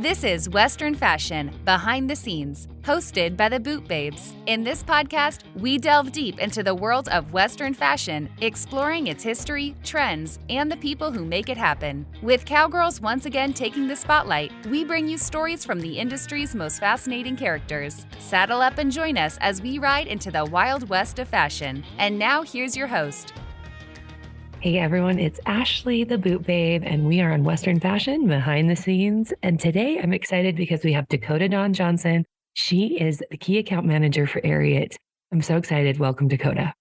This is Western Fashion Behind the Scenes, hosted by the Boot Babes. In this podcast, we delve deep into the world of Western fashion, exploring its history, trends, and the people who make it happen. With cowgirls once again taking the spotlight, we bring you stories from the industry's most fascinating characters. Saddle up and join us as we ride into the wild west of fashion. And now here's your host. Hey everyone, it's Ashley, the Boot Babe, and we are on Western Fashion Behind the Scenes. And today I'm excited because we have Dakota Dawn Johnson. She is the key account manager for Ariat. I'm so excited. Welcome, Dakota.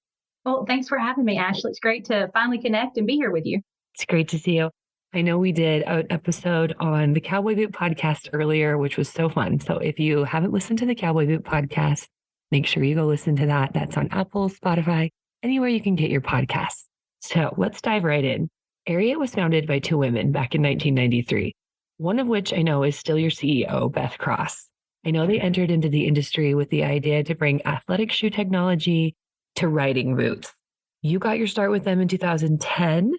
Well, thanks for having me, Ashley. It's great to finally connect and be here with you. It's great to see you. I know we did an episode on the Cowboy Boot podcast earlier, which was so fun. So if you haven't listened to the Cowboy Boot podcast, make sure you go listen to that. That's on Apple, Spotify, anywhere you can get your podcasts. So let's dive right in. Ariat was founded by two women back in 1993, one of which I know is still your CEO, Beth Cross. I know they entered into the industry with the idea to bring athletic shoe technology to riding boots. You got your start with them in 2010,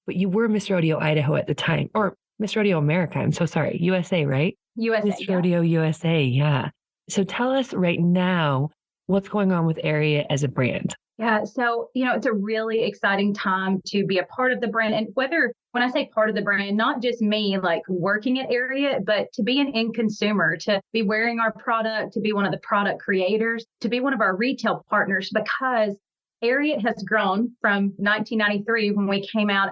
but you were Miss Rodeo Idaho at the time, or Miss Rodeo America. I'm so sorry. USA, right? USA. Miss Rodeo USA. Yeah. So tell us right now what's going on with Ariat as a brand. Yeah. So, it's a really exciting time to be a part of the brand. And when I say part of the brand, not just me like working at Ariat, but to be an end consumer, to be wearing our product, to be one of the product creators, to be one of our retail partners, because Ariat has grown from 1993 when we came out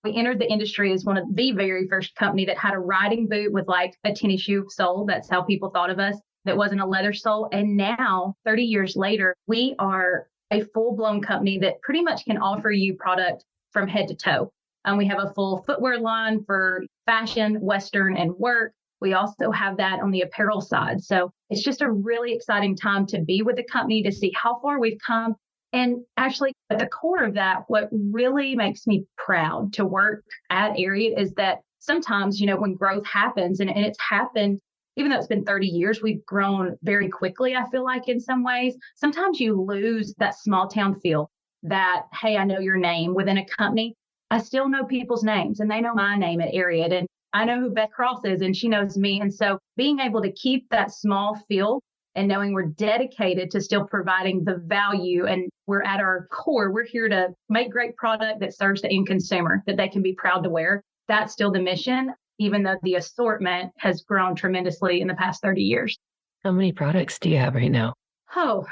we entered the industry as one of the very first company that had a riding boot with like a tennis shoe sole. That's how people thought of us. That wasn't a leather sole. And now, 30 years later, we are a full-blown company that pretty much can offer you product from head to toe. We have a full footwear line for fashion, Western, and work. We also have that on the apparel side. So it's just a really exciting time to be with the company, to see how far we've come. And actually, at the core of that, what really makes me proud to work at Ariat is that sometimes, when growth happens, and it's happened, even though it's been 30 years, we've grown very quickly, I feel like, in some ways. Sometimes you lose that small town feel that, hey, I know your name within a company. I still know people's names, and they know my name at Ariat, and I know who Beth Cross is, and she knows me. And so being able to keep that small feel and knowing we're dedicated to still providing the value, and we're at our core, we're here to make great product that serves the end consumer, that they can be proud to wear. That's still the mission, even though the assortment has grown tremendously in the past 30 years. How many products do you have right now? Oh,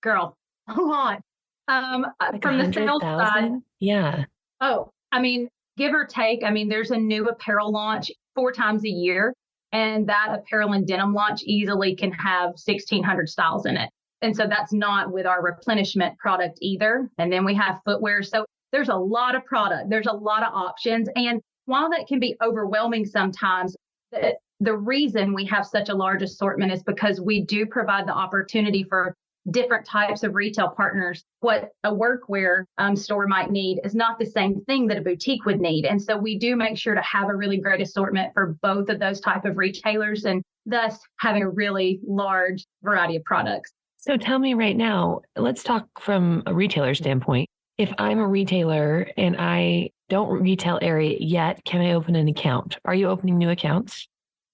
girl, a lot. Like from the sales side. Yeah. Oh, give or take. There's a new apparel launch 4 times a year, and that apparel and denim launch easily can have 1,600 styles in it. And so that's not with our replenishment product either. And then we have footwear. So there's a lot of product. There's a lot of options. And while that can be overwhelming sometimes, the reason we have such a large assortment is because we do provide the opportunity for different types of retail partners. What a workwear store might need is not the same thing that a boutique would need. And so we do make sure to have a really great assortment for both of those type of retailers, and thus having a really large variety of products. So tell me right now, let's talk from a retailer standpoint. If I'm a retailer and I don't retail Ariat yet, can I open an account? Are you opening new accounts?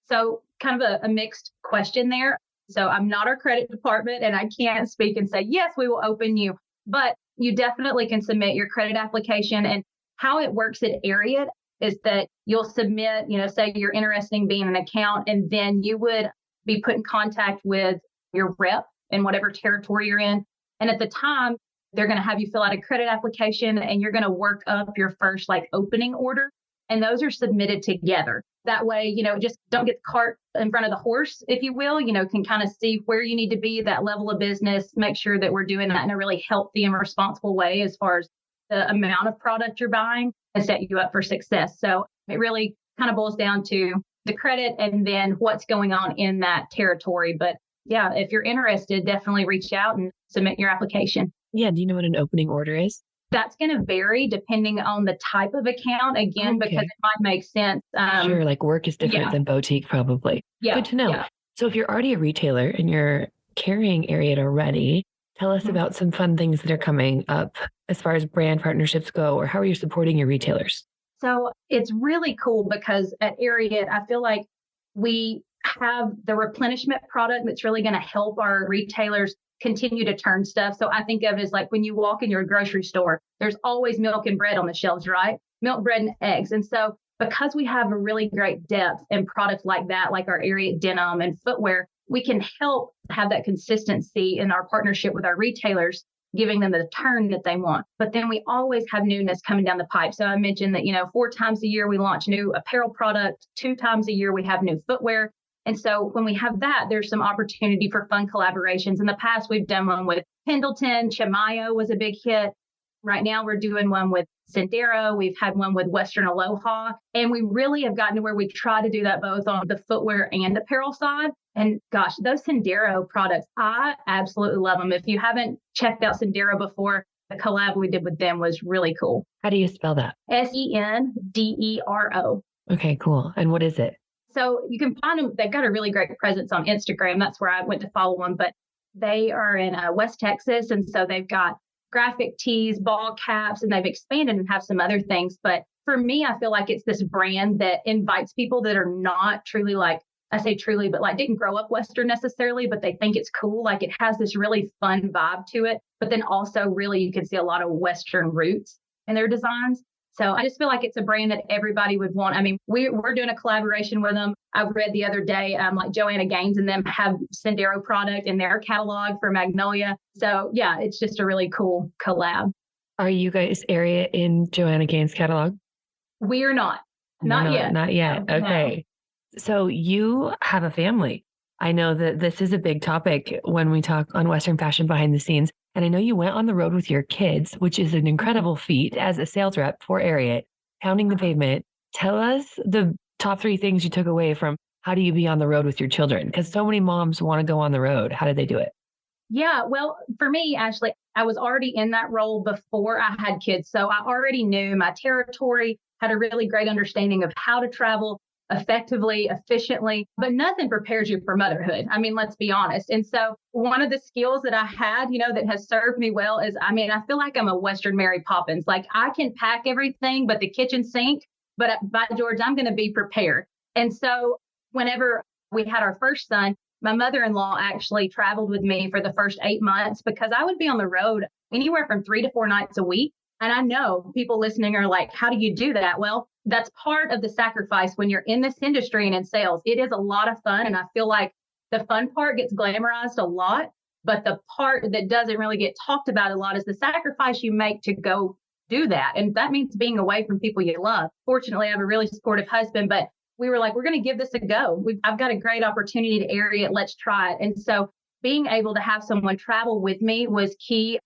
So kind of a mixed question there. So I'm not our credit department, and I can't speak and say, yes, we will open you, but you definitely can submit your credit application. And how it works at Ariat is that you'll submit, say you're interested in being an account, and then you would be put in contact with your rep in whatever territory you're in. And at the time, they're going to have you fill out a credit application, and you're going to work up your first opening order. And those are submitted together. That way, just don't get the cart in front of the horse, if you will, can kind of see where you need to be, that level of business, make sure that we're doing that in a really healthy and responsible way as far as the amount of product you're buying, and set you up for success. So it really kind of boils down to the credit and then what's going on in that territory. But yeah, if you're interested, definitely reach out and submit your application. Yeah. Do you know what an opening order is? That's going to vary depending on the type of account, again, because it might make sense. Sure, work is different than boutique, probably. Yeah. Good to know. Yeah. So if you're already a retailer and you're carrying Ariat already, tell us about some fun things that are coming up as far as brand partnerships go, or how are you supporting your retailers? So it's really cool because at Ariat, I feel like We have the replenishment product that's really going to help our retailers continue to turn stuff. So I think of it as like when you walk in your grocery store, there's always milk and bread on the shelves, right? Milk, bread, and eggs. And so because we have a really great depth in products like that, like our Ariat denim and footwear, we can help have that consistency in our partnership with our retailers, giving them the turn that they want. But then we always have newness coming down the pipe. So I mentioned that, 4 times a year we launch new apparel products, 2 times a year we have new footwear. And so when we have that, there's some opportunity for fun collaborations. In the past, we've done one with Pendleton. Chimayo was a big hit. Right now, we're doing one with Sendero. We've had one with Western Aloha. And we really have gotten to where we try to do that both on the footwear and apparel side. And gosh, those Sendero products, I absolutely love them. If you haven't checked out Sendero before, the collab we did with them was really cool. How do you spell that? Sendero. Okay, cool. And what is it? So you can find them. They've got a really great presence on Instagram. That's where I went to follow them. But they are in West Texas. And so they've got graphic tees, ball caps, and they've expanded and have some other things. But for me, I feel like it's this brand that invites people that are not truly like, I say truly, but like didn't grow up Western necessarily, but they think it's cool. Like it has this really fun vibe to it. But then also really you can see a lot of Western roots in their designs. So I just feel like it's a brand that everybody would want. I mean, we're doing a collaboration with them. I've read the other day, like Joanna Gaines and them have Sendero product in their catalog for Magnolia. So yeah, it's just a really cool collab. Are you guys Ariat in Joanna Gaines' catalog? We are not. Not yet. Not yet. No. Okay. So you have a family. I know that this is a big topic when we talk on Western Fashion Behind the Scenes. And I know you went on the road with your kids, which is an incredible feat as a sales rep for Ariat, pounding the pavement. Tell us the top 3 things you took away from how do you be on the road with your children? Because so many moms want to go on the road. How did they do it? Yeah, well, for me, Ashley, I was already in that role before I had kids. So I already knew my territory, had a really great understanding of how to travel effectively, efficiently, but nothing prepares you for motherhood. I mean, let's be honest. And so one of the skills that I had, that has served me well is, I feel like I'm a Western Mary Poppins. Like I can pack everything, but the kitchen sink, but by George, I'm going to be prepared. And so whenever we had our first son, my mother-in-law actually traveled with me for the first 8 months because I would be on the road anywhere from 3 to 4 nights a week. And I know people listening are like, how do you do that? Well, that's part of the sacrifice when you're in this industry and in sales. It is a lot of fun. And I feel like the fun part gets glamorized a lot, but the part that doesn't really get talked about a lot is the sacrifice you make to go do that. And that means being away from people you love. Fortunately, I have a really supportive husband, but we were like, we're going to give this a go. I've got a great opportunity to Ariat. Let's try it. And so being able to have someone travel with me was key.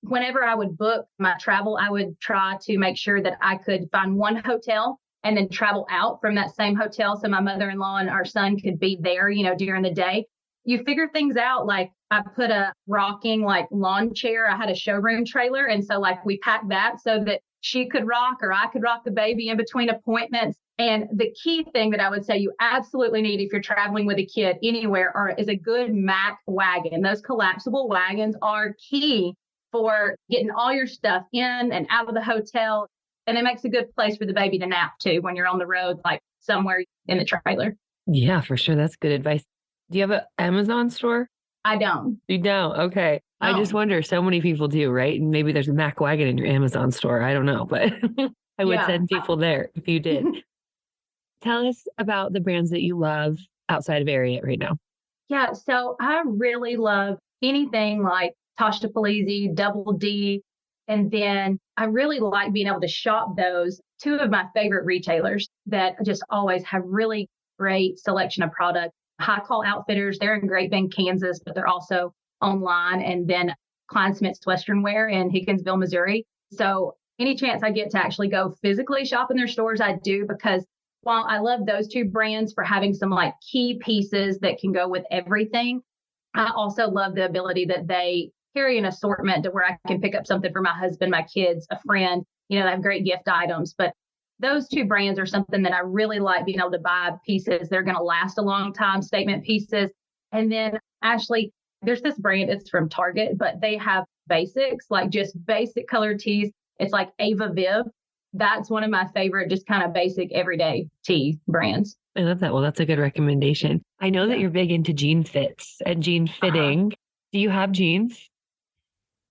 Whenever I would book my travel, I would try to make sure that I could find one hotel and then travel out from that same hotel. So my mother-in-law and our son could be there, during the day. You figure things out. Like I put a rocking lawn chair. I had a showroom trailer. And so we packed that so that she could rock or I could rock the baby in between appointments. And the key thing that I would say you absolutely need if you're traveling with a kid anywhere is a good Mack wagon. Those collapsible wagons are key for getting all your stuff in and out of the hotel. And it makes a good place for the baby to nap too when you're on the road, like somewhere in the trailer. Yeah, for sure. That's good advice. Do you have an Amazon store? I don't. You don't? Okay. No. I just wonder, so many people do, right? And maybe there's a Mack wagon in your Amazon store. I don't know, but I would send people there if you did. Tell us about the brands that you love outside of Ariat right now. Yeah. So I really love anything like Tasha Palese, Double D. And then I really like being able to shop those. 2 of my favorite retailers that just always have really great selection of product. High Call Outfitters, they're in Great Bend, Kansas, but they're also online. And then Klein Smith's Western Wear in Higginsville, Missouri. So any chance I get to actually go physically shop in their stores, I do, because while I love those 2 brands for having some key pieces that can go with everything, I also love the ability that they carry an assortment to where I can pick up something for my husband, my kids, a friend. They have great gift items. But those 2 brands are something that I really like being able to buy pieces. They're going to last a long time, statement pieces. And then Ashley, there's this brand, it's from Target, but they have basics, like just basic color tees. It's like Ava Viv. that's one of my favorite, just kind of basic everyday tee brands. I love that. Well, that's a good recommendation. I know that you're big into jean fits and jean fitting. Do you have jeans?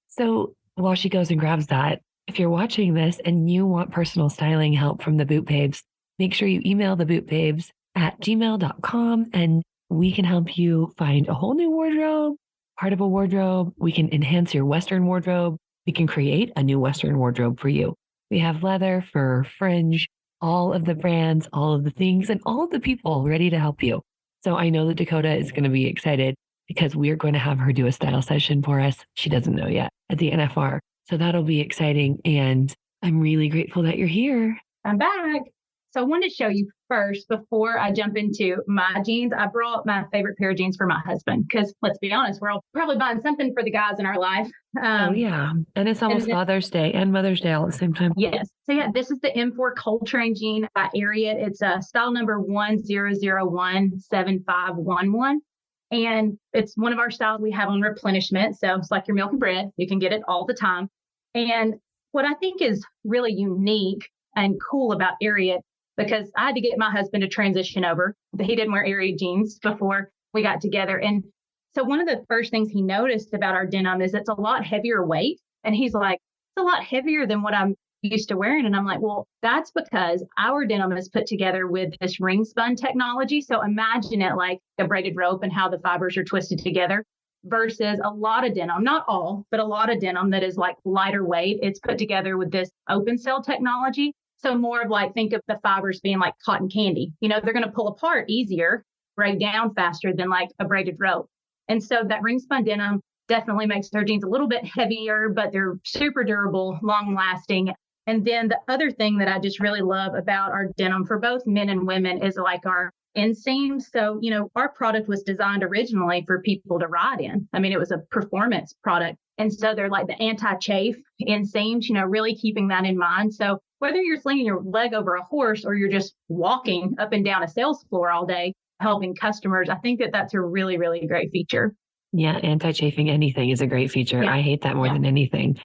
So while she goes and grabs that, if you're watching this and you want personal styling help from the Boot Babes, make sure you email the Boot Babes at gmail.com and we can help you find a whole new wardrobe, part of a wardrobe. We can enhance your Western wardrobe. We can create a new Western wardrobe for you. We have leather, fur, fringe, all of the brands, all of the things, and all of the people ready to help you. So I know that Dakota is going to be excited because we are going to have her do a style session for us. She doesn't know yet at the NFR. So that'll be exciting. And I'm really grateful that you're here. I'm back. So I wanted to show you first, before I jump into my jeans, I brought my favorite pair of jeans for my husband. Because let's be honest, we're all probably buying something for the guys in our life. Oh, yeah. And it's almost Father's Day and Mother's Day all at the same time. Yes. So yeah, this is the M4 Coltrane jean by Ariat. It's style number 10017511. And it's one of our styles we have on replenishment. So it's like your milk and bread. You can get it all the time. And what I think is really unique and cool about Ariat, because I had to get my husband to transition over. He didn't wear Ariat jeans before we got together. And so one of the first things he noticed about our denim is it's a lot heavier weight. And he's like, it's a lot heavier than what I'm used to wearing. And I'm like, well, that's because our denim is put together with this ring spun technology. So imagine it like a braided rope and how the fibers are twisted together versus a lot of denim, not all, but a lot of denim that is like lighter weight. It's put together with this open cell technology. So more of like, think of the fibers being like cotton candy. You know, they're going to pull apart easier, break down faster than like a braided rope. And so that ring spun denim definitely makes their jeans a little bit heavier, but they're super durable, long lasting. And then the other thing that I just really love about our denim for both men and women is like our inseam. So, you know, our product was designed originally for people to ride in. I mean, it was a performance product. And so they're like the anti-chafe inseams, you know, really keeping that in mind. So whether you're slinging your leg over a horse or you're just walking up and down a sales floor all day, helping customers, I think that that's a really, really great feature. Yeah, anti-chafing anything is a great feature. Yeah. I hate that more than anything.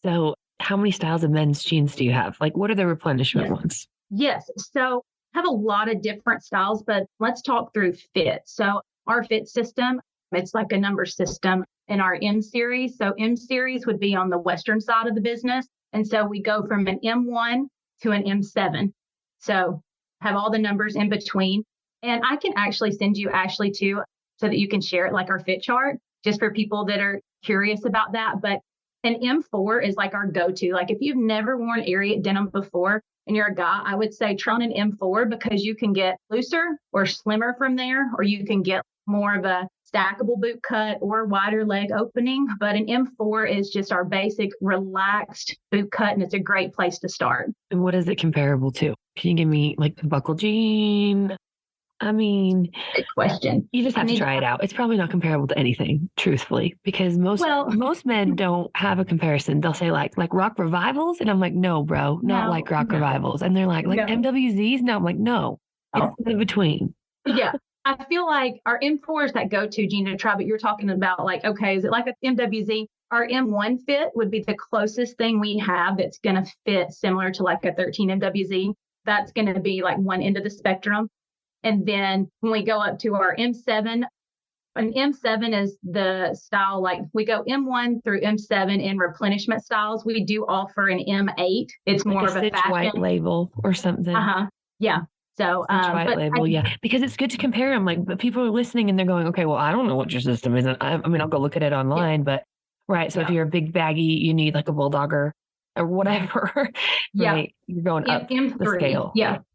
So how many styles of men's jeans do you have? Like, what are the replenishment ones? Yes. So I have a lot of different styles, but let's talk through fit. So our fit system, it's like a number system in our M series. So M series would be on the Western side of the business. And so we go from an M1 to an M7. So have all the numbers in between. And I can actually send you, Ashley, too, so that you can share it like our fit chart, just for people that are curious about that. But an M4 is like our go-to. Like if you've never worn Ariat denim before and you're a guy, I would say try on an M4 because you can get looser or slimmer from there, or you can get more of a stackable boot cut or wider leg opening. But an M4 is just our basic relaxed boot cut, and it's a great place to start. And what is it comparable to? Can you give me like the buckle jean? I mean, good question. You just have to try it out. It's probably not comparable to anything, truthfully, because most men don't have a comparison. They'll say like rock revivals. And I'm like, no, bro, not like rock revivals. And they're like MWZs. No, I'm like, no, it's in between. Yeah. I feel like our M4 is that go-to jean to try, but you're talking about like, okay, is it like an MWZ? Our M1 fit would be the closest thing we have that's going to fit similar to like a 13 MWZ. That's going to be like one end of the spectrum. And then when we go up to our M7, an M7 is the style, like we go M1 through M7 in replenishment styles. We do offer an M8. It's like more of a fashion white label or something. Yeah. So, white label. Because it's good to compare them. Like, but people are listening and they're going, okay, well, I don't know what your system is. I mean, I'll go look at it online, but right. So if you're a big baggy, you need like a bulldogger or whatever. Right? You're going up M3, the scale.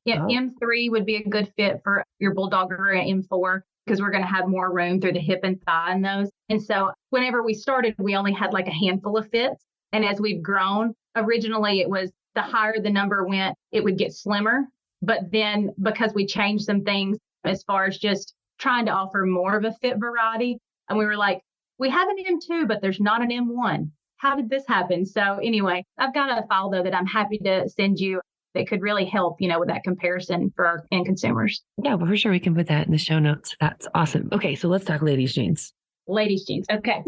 M3 would be a good fit for your bulldogger or M4 because we're going to have more room through the hip and thigh in those. And so whenever we started, we only had like a handful of fits. And as we've grown, originally it was the higher the number went, it would get slimmer. But then because we changed some things as far as just trying to offer more of a fit variety, and we were like, we have an M2, but there's not an M1. How did this happen? So anyway, I've got a file, though, that I'm happy to send you that could really help, with that comparison for our end consumers. Yeah, but for sure we can put that in the show notes. That's awesome. Okay, so let's talk ladies' jeans. Ladies' jeans. Okay.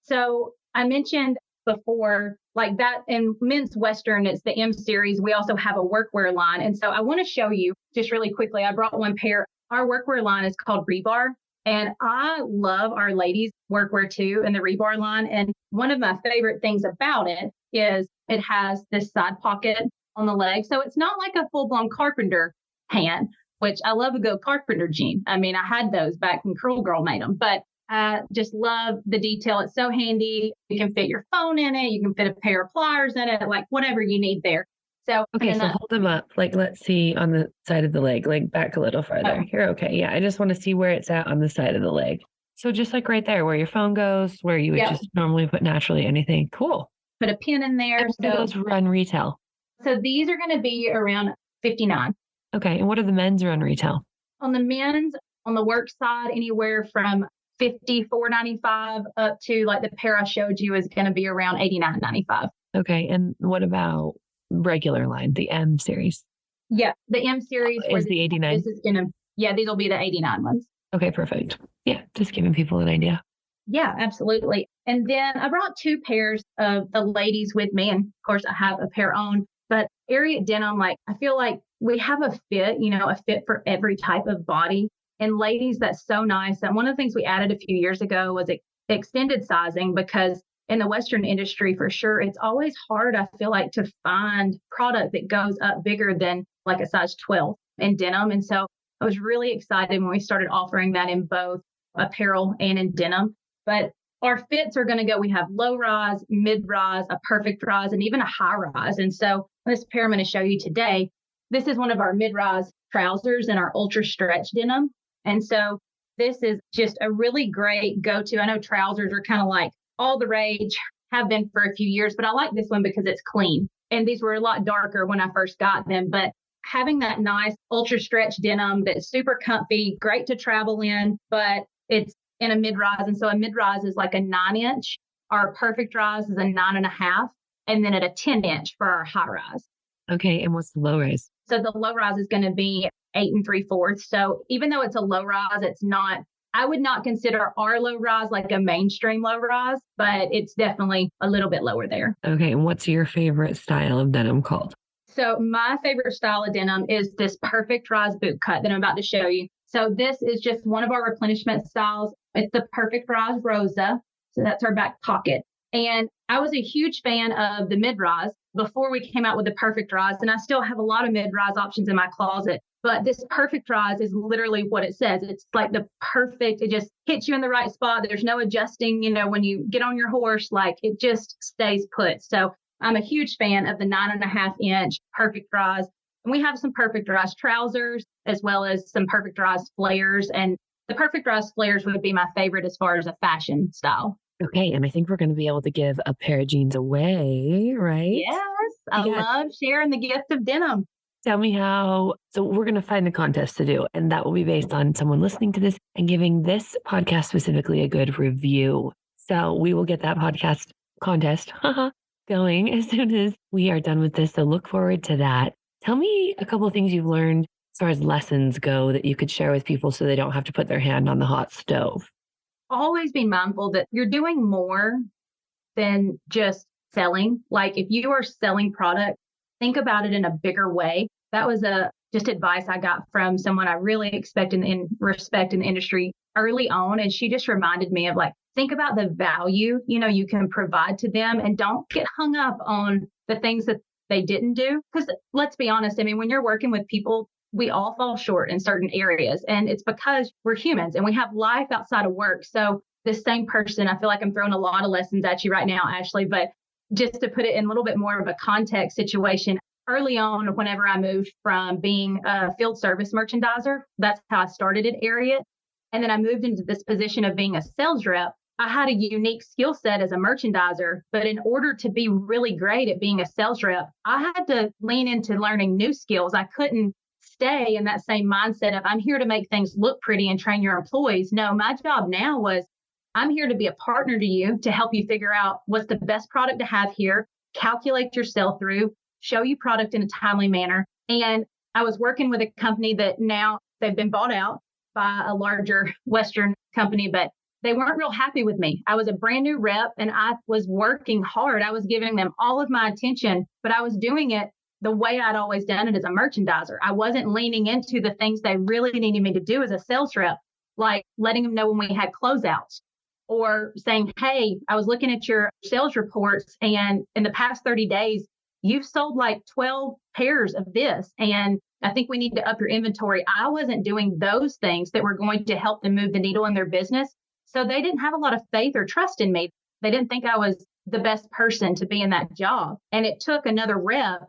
So I mentioned before, like that in men's Western, it's the M series. We also have a workwear line. And so I want to show you just really quickly. I brought one pair. Our workwear line is called Rebar. And I love our ladies workwear too in the Rebar line. And one of my favorite things about it is it has this side pocket on the leg. So it's not like a full-blown carpenter pant, which I love a good carpenter jean. I mean, I had those back when Curl Girl made them, but I just love the detail. It's so handy. You can fit your phone in it. You can fit a pair of pliers in it, like whatever you need there. So, okay, so hold them up. Like, let's see on the side of the leg, like back a little further. Here, okay. Yeah, I just want to see where it's at on the side of the leg. So just like right there where your phone goes, where you would just normally put naturally anything. Cool. Put a pin in there. And what do those run retail? So these are going to be around $59. Okay. And what do the men's run retail? On the men's, on the work side, anywhere from $54.95 up to like the pair I showed you is going to be around $89.95. Okay. And what about regular line, the M series? Yeah, the M series is the 89. These will be the 89 ones. Okay, perfect. Yeah, just giving people an idea. Yeah, absolutely. And then I brought two pairs of the ladies with me. And of course, I have a pair on. But Ariat Denim, like, I feel like we have a fit for every type of body. And ladies, that's so nice. And one of the things we added a few years ago was extended sizing, because in the Western industry, for sure, it's always hard, I feel like, to find product that goes up bigger than like a size 12 in denim. And so I was really excited when we started offering that in both apparel and in denim. But our fits are going to go, we have low rise, mid rise, a perfect rise, and even a high rise. And so this pair I'm going to show you today, this is one of our mid rise trousers in our ultra stretch denim. And so this is just a really great go-to. I know trousers are kind of like all the rage, have been for a few years, but I like this one because it's clean. And these were a lot darker when I first got them, but having that nice ultra stretch denim that's super comfy, great to travel in, but it's in a mid-rise. And so a mid-rise is like a 9-inch. Our perfect rise is a 9.5, and then at a 10-inch for our high rise. Okay. And what's the low rise? So the low rise is going to be 8 3/4. So even though it's a low rise, I would not consider our low rise like a mainstream low rise, but it's definitely a little bit lower there. Okay. And what's your favorite style of denim called? So my favorite style of denim is this perfect rise boot cut that I'm about to show you. So this is just one of our replenishment styles. It's the perfect rise Rosa. So that's our back pocket. And I was a huge fan of the mid-rise before we came out with the perfect rise. And I still have a lot of mid-rise options in my closet. But this perfect rise is literally what it says. It's like the perfect, it just hits you in the right spot. There's no adjusting, when you get on your horse, like it just stays put. So I'm a huge fan of the 9.5-inch perfect rise. And we have some perfect rise trousers as well as some perfect rise flares. And the perfect rise flares would be my favorite as far as a fashion style. Okay. And I think we're going to be able to give a pair of jeans away, right? Yes. I love sharing the gift of denim. Tell me how. So we're going to find a contest to do, and that will be based on someone listening to this and giving this podcast specifically a good review. So we will get that podcast contest going as soon as we are done with this. So look forward to that. Tell me a couple of things you've learned as far as lessons go that you could share with people so they don't have to put their hand on the hot stove. Always be mindful that you're doing more than just selling. Like if you are selling product, think about it in a bigger way. That was just advice I got from someone I really respect in the industry early on. And she just reminded me of like, think about the value, you can provide to them, and don't get hung up on the things that they didn't do. Because let's be honest, I mean, when you're working with people, we all fall short in certain areas, and it's because we're humans and we have life outside of work. So the same person, I feel like I'm throwing a lot of lessons at you right now, Ashley, but just to put it in a little bit more of a context situation, early on, whenever I moved from being a field service merchandiser, that's how I started at Ariat. And then I moved into this position of being a sales rep. I had a unique skill set as a merchandiser, but in order to be really great at being a sales rep, I had to lean into learning new skills. I couldn't stay in that same mindset of I'm here to make things look pretty and train your employees. No, my job now was I'm here to be a partner to you to help you figure out what's the best product to have here, calculate your sell through, show you product in a timely manner. And I was working with a company that now they've been bought out by a larger Western company, but they weren't real happy with me. I was a brand new rep and I was working hard. I was giving them all of my attention, but I was doing it the way I'd always done it as a merchandiser. I wasn't leaning into the things they really needed me to do as a sales rep, like letting them know when we had closeouts or saying, hey, I was looking at your sales reports and in the past 30 days, you've sold like 12 pairs of this. And I think we need to up your inventory. I wasn't doing those things that were going to help them move the needle in their business. So they didn't have a lot of faith or trust in me. They didn't think I was the best person to be in that job. And it took another rep.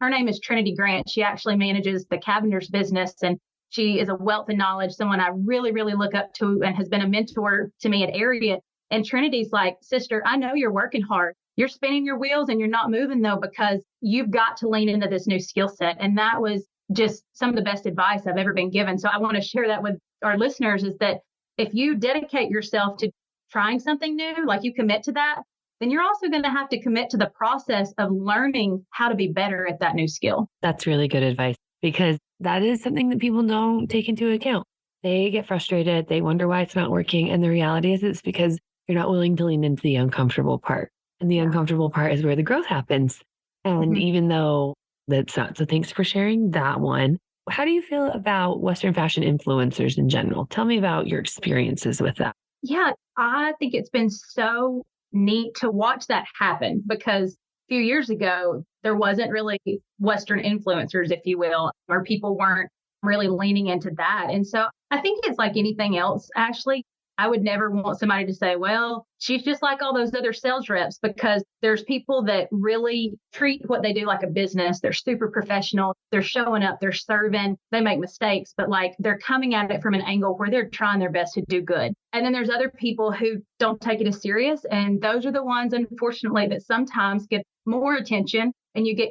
Her name is Trinity Grant. She actually manages the Cavender's business. And she is a wealth of knowledge, someone I really, really look up to and has been a mentor to me at Ariat. And Trinity's like, sister, I know you're working hard. You're spinning your wheels and you're not moving though, because you've got to lean into this new skill set. And that was just some of the best advice I've ever been given. So I want to share that with our listeners is that if you dedicate yourself to trying something new, like you commit to that, then you're also going to have to commit to the process of learning how to be better at that new skill. That's really good advice because that is something that people don't take into account. They get frustrated. They wonder why it's not working. And the reality is it's because you're not willing to lean into the uncomfortable part. And the uncomfortable part is where the growth happens. And even though that's not, so thanks for sharing that one. How do you feel about Western fashion influencers in general? Tell me about your experiences with that. Yeah, I think it's been so neat to watch that happen because a few years ago, there wasn't really Western influencers, if you will, or people weren't really leaning into that. And so I think it's like anything else, Ashley. I would never want somebody to say, well, she's just like all those other sales reps, because there's people that really treat what they do like a business. They're super professional. They're showing up. They're serving. They make mistakes, but like they're coming at it from an angle where they're trying their best to do good. And then there's other people who don't take it as serious. And those are the ones, unfortunately, that sometimes get more attention and you get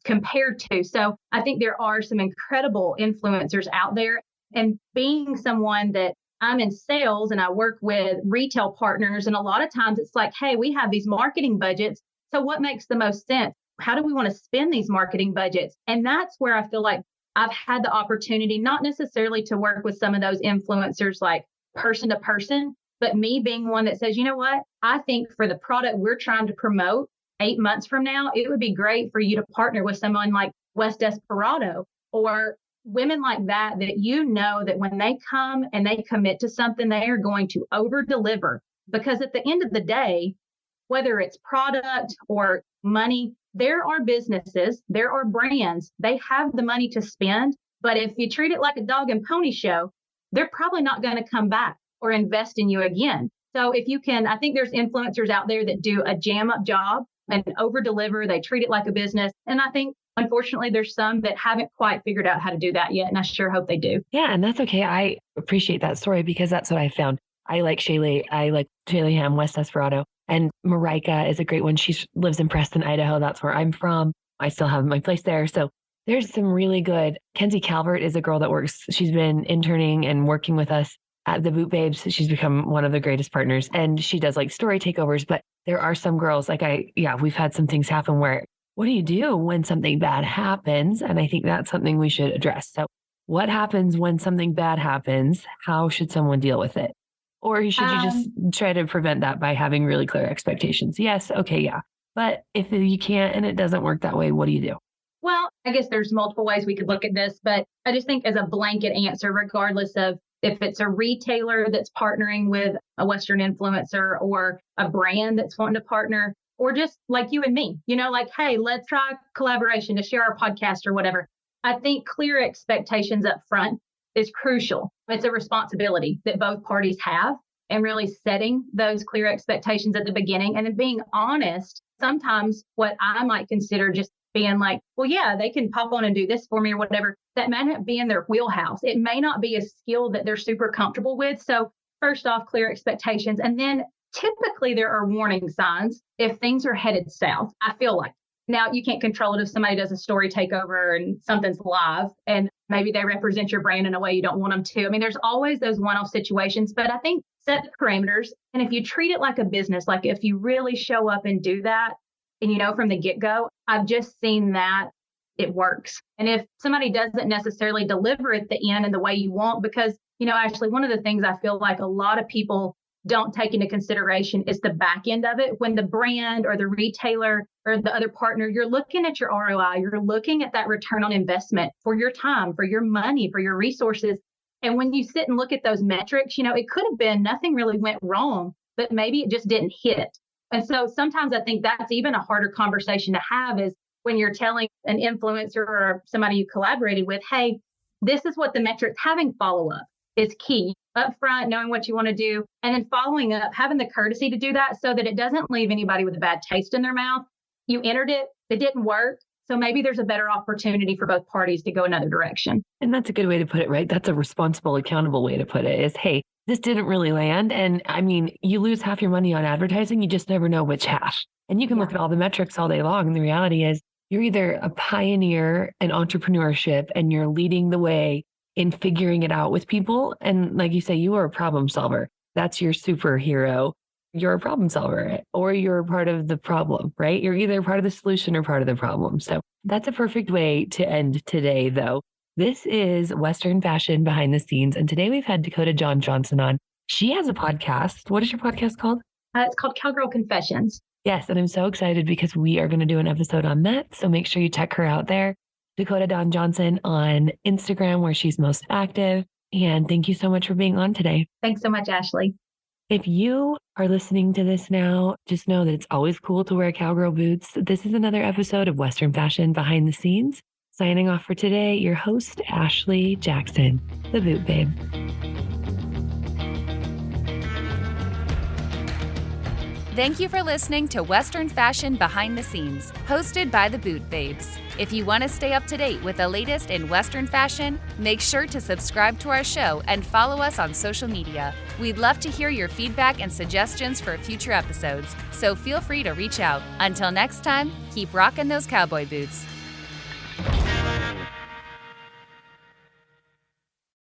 compared to. So I think there are some incredible influencers out there. And being someone that I'm in sales and I work with retail partners. And a lot of times it's like, hey, we have these marketing budgets. So what makes the most sense? How do we want to spend these marketing budgets? And that's where I feel like I've had the opportunity, not necessarily to work with some of those influencers like person to person, but me being one that says, you know what? I think for the product we're trying to promote 8 months from now, it would be great for you to partner with someone like West Desperado or women like that you know that when they come and they commit to something, they are going to over deliver. Because at the end of the day, whether it's product or money, there are businesses, there are brands, they have the money to spend. But if you treat it like a dog and pony show, they're probably not going to come back or invest in you again. So if you can, I think there's influencers out there that do a jam up job and over deliver. They treat it like a business. And I think unfortunately, there's some that haven't quite figured out how to do that yet. And I sure hope they do. Yeah. And that's okay. I appreciate that story because that's what I found. I like Shaylee. I like Shaylee Ham, West Desperado. And Marika is a great one. She lives in Preston, Idaho. That's where I'm from. I still have my place there. So there's some really good. Kenzie Calvert is a girl that works. She's been interning and working with us at the Boot Babes. She's become one of the greatest partners. And she does like story takeovers. But there are some girls like we've had some things happen where what do you do when something bad happens? And I think that's something we should address. So what happens when something bad happens? How should someone deal with it? Or should you just try to prevent that by having really clear expectations? Yes. Okay. Yeah. But if you can't and it doesn't work that way, what do you do? Well, I guess there's multiple ways we could look at this, but I just think as a blanket answer, regardless of if it's a retailer that's partnering with a Western influencer or a brand that's wanting to partner, or just like you and me, like, hey, let's try collaboration to share our podcast or whatever. I think clear expectations up front is crucial. It's a responsibility that both parties have, and really setting those clear expectations at the beginning and then being honest. Sometimes what I might consider just being like, well, yeah, they can pop on and do this for me or whatever. That may not be in their wheelhouse. It may not be a skill that they're super comfortable with. So first off, clear expectations. And then typically there are warning signs if things are headed south, I feel like. Now, you can't control it if somebody does a story takeover and something's live and maybe they represent your brand in a way you don't want them to. I mean, there's always those one-off situations, but I think set the parameters. And if you treat it like a business, like if you really show up and do that, and from the get-go, I've just seen that it works. And if somebody doesn't necessarily deliver at the end in the way you want, because, Ashley, one of the things I feel like a lot of people don't take into consideration is the back end of it. When the brand or the retailer or the other partner, you're looking at your ROI, you're looking at that return on investment for your time, for your money, for your resources. And when you sit and look at those metrics, it could have been nothing really went wrong, but maybe it just didn't hit. And so sometimes I think that's even a harder conversation to have is when you're telling an influencer or somebody you collaborated with, hey, this is what the metrics, having follow-up is key. Upfront, knowing what you want to do, and then following up, having the courtesy to do that so that it doesn't leave anybody with a bad taste in their mouth. You entered it, it didn't work. So maybe there's a better opportunity for both parties to go another direction. And that's a good way to put it, right? That's a responsible, accountable way to put it is, hey, this didn't really land. And I mean, you lose half your money on advertising. You just never know which half. And you can look at all the metrics all day long. And the reality is you're either a pioneer in entrepreneurship and you're leading the way in figuring it out with people. And like you say, you are a problem solver. That's your superhero. You're a problem solver or you're part of the problem, right? You're either part of the solution or part of the problem. So that's a perfect way to end today, though. This is Western Fashion Behind the Scenes. And today we've had Dakota Dawn Johnson on. She has a podcast. What is your podcast called? It's called Cowgirl Confessions. Yes. And I'm so excited because we are going to do an episode on that. So make sure you check her out there. Dakota Dawn Johnson on Instagram, where she's most active. And thank you so much for being on today. Thanks so much, Ashley. If you are listening to this now, just know that it's always cool to wear cowgirl boots. This is another episode of Western Fashion Behind the Scenes. Signing off for today, your host, Ashley Jackson, the Boot Babe. Thank you for listening to Western Fashion Behind the Scenes, hosted by the Boot Babes. If you want to stay up to date with the latest in Western fashion, make sure to subscribe to our show and follow us on social media. We'd love to hear your feedback and suggestions for future episodes, so feel free to reach out. Until next time, keep rocking those cowboy boots.